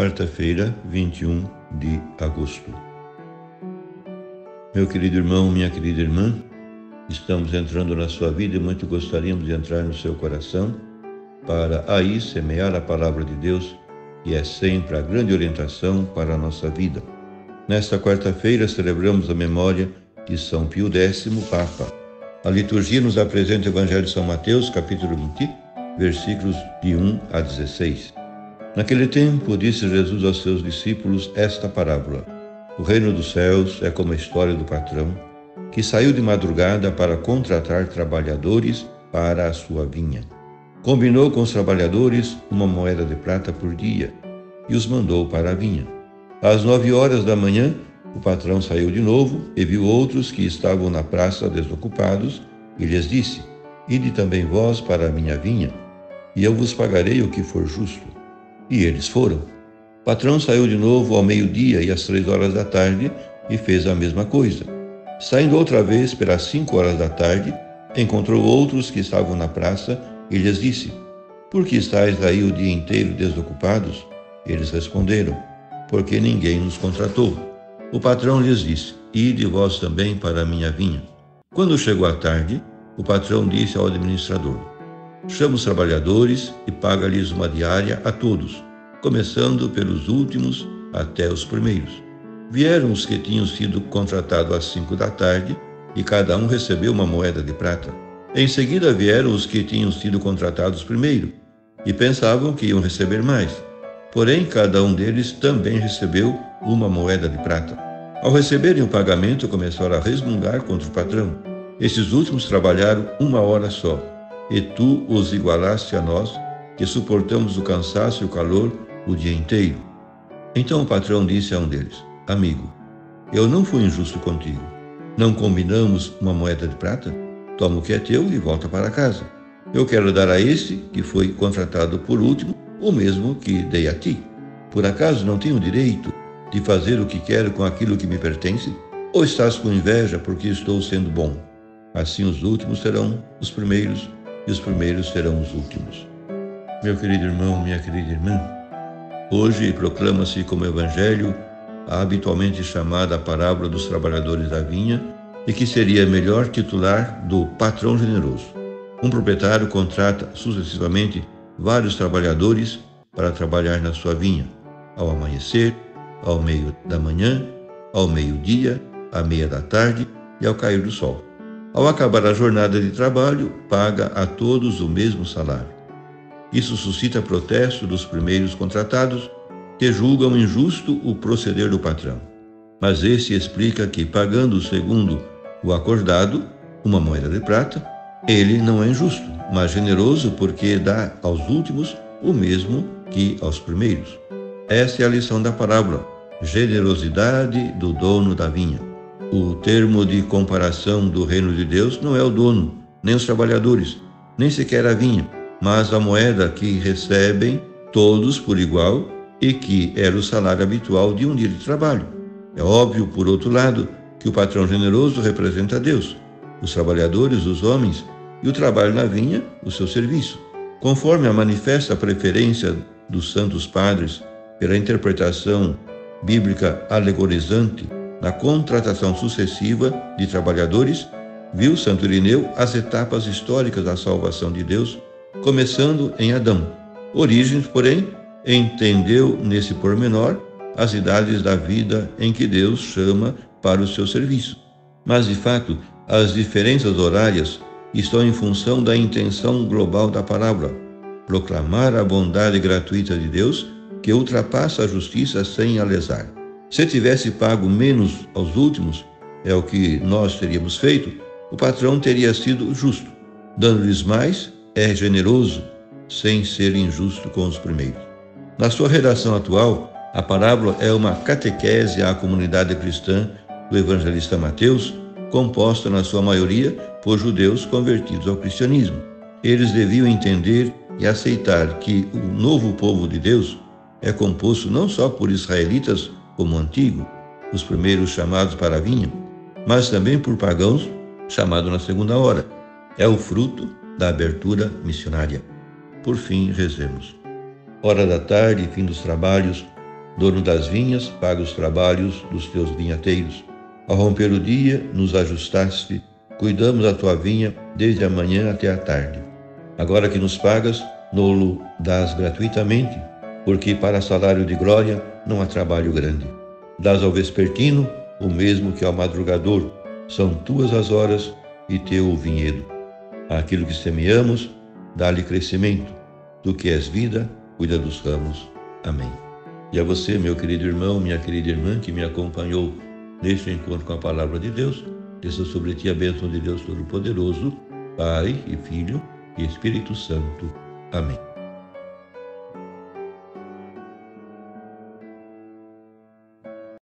quarta-feira, 21 de agosto. Meu querido irmão, minha querida irmã, estamos entrando na sua vida e muito gostaríamos de entrar no seu coração para aí semear a palavra de Deus, que é sempre a grande orientação para a nossa vida. Nesta quarta-feira celebramos a memória de São Pio X, Papa. A liturgia nos apresenta o Evangelho de São Mateus, capítulo 20, versículos de 1 a 16. Naquele tempo, disse Jesus aos seus discípulos esta parábola: O reino dos céus é como a história do patrão, que saiu de madrugada para contratar trabalhadores para a sua vinha. Combinou com os trabalhadores uma moeda de prata por dia e os mandou para a vinha. Às 9 horas da manhã, o patrão saiu de novo e viu outros que estavam na praça desocupados e lhes disse: Ide também vós para a minha vinha, e eu vos pagarei o que for justo. E eles foram. O patrão saiu de novo ao meio-dia e às 3 horas da tarde e fez a mesma coisa. Saindo outra vez pelas 5 horas da tarde, encontrou outros que estavam na praça e lhes disse: Por que estáis aí o dia inteiro desocupados? Eles responderam: Porque ninguém nos contratou. O patrão lhes disse: Ide vós também para a minha vinha. Quando chegou a tarde, o patrão disse ao administrador: Chama os trabalhadores e paga-lhes uma diária a todos, começando pelos últimos até os primeiros. Vieram os que tinham sido contratados às 5 da tarde, e cada um recebeu uma moeda de prata. Em seguida vieram os que tinham sido contratados primeiro, e pensavam que iam receber mais. Porém, cada um deles também recebeu uma moeda de prata. Ao receberem o pagamento, começaram a resmungar contra o patrão. Esses últimos trabalharam 1 hora só, e tu os igualaste a nós, que suportamos o cansaço e o calor o dia inteiro. Então o patrão disse a um deles: Amigo, eu não fui injusto contigo. Não combinamos uma moeda de prata? Toma o que é teu e volta para casa. Eu quero dar a este, que foi contratado por último, o mesmo que dei a ti. Por acaso não tenho direito de fazer o que quero com aquilo que me pertence? Ou estás com inveja porque estou sendo bom? Assim os últimos serão os primeiros, e os primeiros serão os últimos. Meu querido irmão, minha querida irmã, hoje proclama-se como evangelho a habitualmente chamada parábola dos trabalhadores da vinha, e que seria melhor titular do patrão generoso. Um proprietário contrata sucessivamente vários trabalhadores para trabalhar na sua vinha, ao amanhecer, ao meio da manhã, ao meio-dia, à meia da tarde e ao cair do sol. Ao acabar a jornada de trabalho, paga a todos o mesmo salário. Isso suscita protesto dos primeiros contratados, que julgam injusto o proceder do patrão. Mas esse explica que, pagando segundo o acordado, uma moeda de prata, ele não é injusto, mas generoso, porque dá aos últimos o mesmo que aos primeiros. Esta é a lição da parábola: generosidade do dono da vinha. O termo de comparação do reino de Deus não é o dono, nem os trabalhadores, nem sequer a vinha, mas a moeda que recebem todos por igual e que era o salário habitual de um dia de trabalho. É óbvio, por outro lado, que o patrão generoso representa Deus, os trabalhadores, os homens, e o trabalho na vinha, o seu serviço. Conforme a manifesta preferência dos santos padres pela interpretação bíblica alegorizante na contratação sucessiva de trabalhadores, viu Santo Irineu as etapas históricas da salvação de Deus, começando em Adão. Origens, porém, entendeu nesse pormenor as idades da vida em que Deus chama para o seu serviço. Mas, de fato, as diferenças horárias estão em função da intenção global da parábola: proclamar a bondade gratuita de Deus, que ultrapassa a justiça sem a lesar. Se tivesse pago menos aos últimos, é o que nós teríamos feito, o patrão teria sido justo. Dando-lhes mais, é generoso, sem ser injusto com os primeiros. Na sua redação atual, a parábola é uma catequese à comunidade cristã do evangelista Mateus, composta na sua maioria por judeus convertidos ao cristianismo. Eles deviam entender e aceitar que o novo povo de Deus é composto não só por israelitas como o antigo, os primeiros chamados para a vinha, mas também por pagãos chamados na segunda hora. É o fruto da abertura missionária. Por fim, rezemos. Hora da tarde, fim dos trabalhos, Dono das vinhas, paga os trabalhos dos teus vinhateiros. Ao romper o dia, nos ajustaste, cuidamos da tua vinha desde a manhã até a tarde. Agora que nos pagas, nos-lo dás gratuitamente, porque para salário de glória não há trabalho grande. Dás ao vespertino o mesmo que ao madrugador, são tuas as horas e teu o vinhedo. Aquilo que semeamos, dá-lhe crescimento. Tu que és vida, cuida dos ramos. Amém. E a você, meu querido irmão, minha querida irmã, que me acompanhou neste encontro com a palavra de Deus, desça sobre ti a bênção de Deus Todo-Poderoso, Pai e Filho e Espírito Santo. Amém.